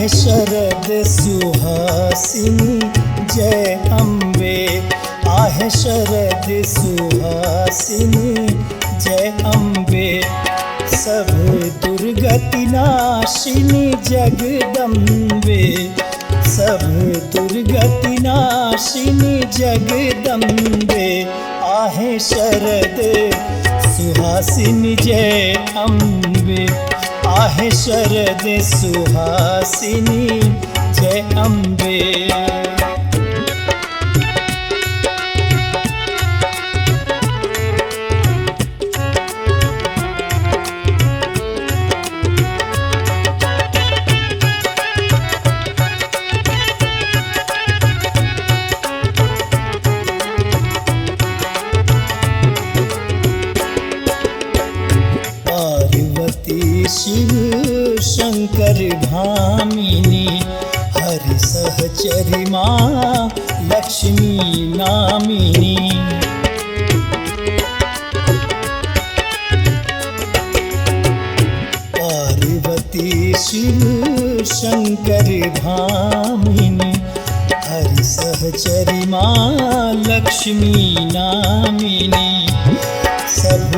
आहे शरद सुहासिनी जय अम्बे, आहे शरद सुहासिनी जय अम्बे। सब दुर्गति नाशिनी जगदम्बे, सब दुर्गति नाशिनी जगदम्बे। आहे शरद सुहासिनी जय अम्बे, आहे शरद सुहासिनी जय अम्बे। शिव शंकर भामिनी, हरि सहचरि माँ लक्ष्मी नामिनी। पार्वती शिव शंकर भामिनी, हरि सहचरि माँ लक्ष्मी नामिनी। सब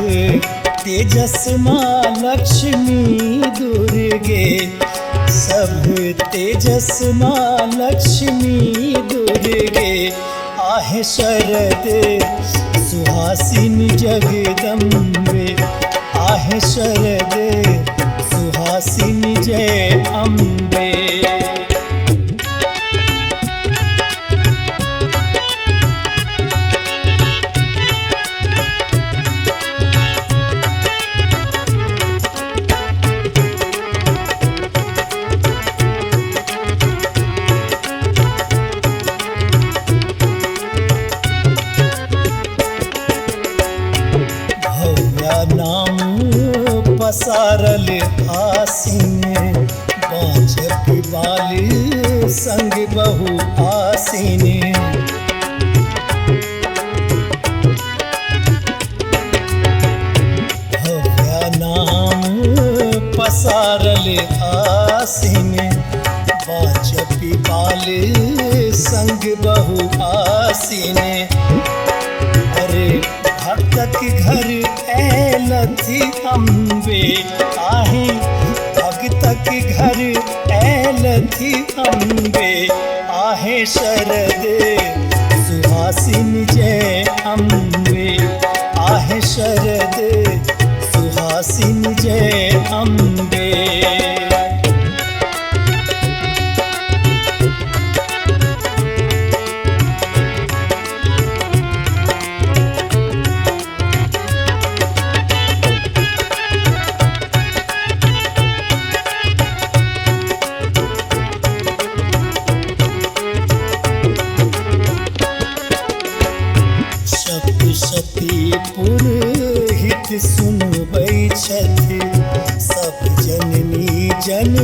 तेजस माँ लक्ष्मी दुर्गे, सब तेजस माँ लक्ष्मी दुर्गे। आहे शरद सुहासिनी जगदम्बे, आहे शरद सुहासिनी जय अम्बे। पसारल आसीन, बाँझ बाल संग बहु आसीन। भव्या नाम पसारल आसीन, बाँझ बाल संग बहु आसीन। अरे भक्तक घर ऐलथी अम्बे, आहे भक्तक घर ऐलथी अम्बे। आहे शरद सुहासिनी जय अम्बे, आहे शरद सुहासिनी जय अम्बे। सती पुरहित सुनबै छथि, सब जननी जन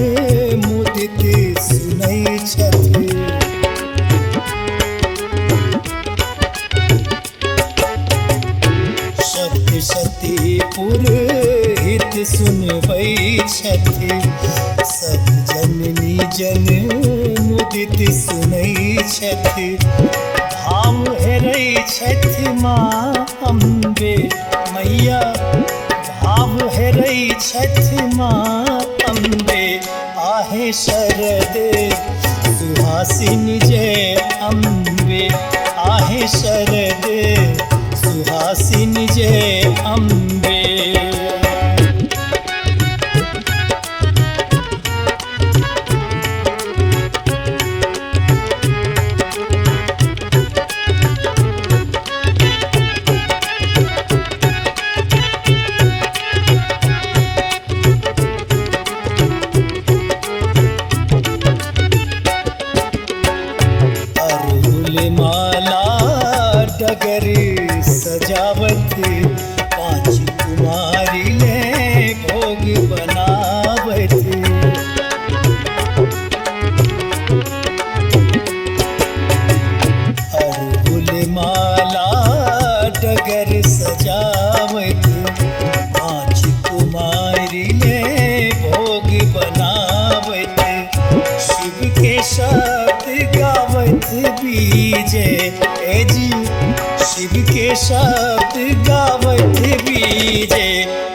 मुदित सुनै छथि। सती पुरहित सुनबै छथि, सब जननी जन मुदित सुनै छथि। भाव हेरै छथि माँ अम्बे मैया, भाव हेरै छथि माँ अम्बे। आहे शरद सुहासिनी जय अम्बे, आहे शरद सुहासिनी जय अम्बे। डगर सजावत, पाँच कुमारी ने भोग बनावत। अरहुल माला डगर सजावत, पाँच कुमारी ने भोग बनावत। शब्द गावत बीजे,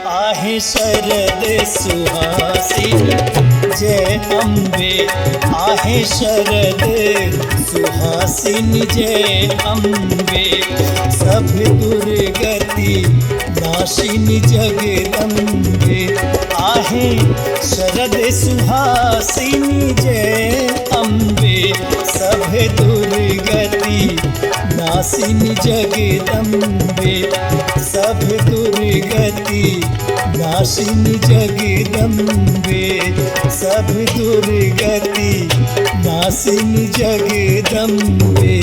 आहे शरद सुहासिनी जय अम्बे, आहे शरद सुहासिनी जय अम्बे। सब दुर्गति नाशिनी जगदम्बे, आहे शरद सुहासिनी जय अम्बे। सब दुर्गति नाशिनी जगदम्बे, सब दुर्गति नाशिनी जगदम्बे, सब दुर्गति नाशिनी जगदम्बे।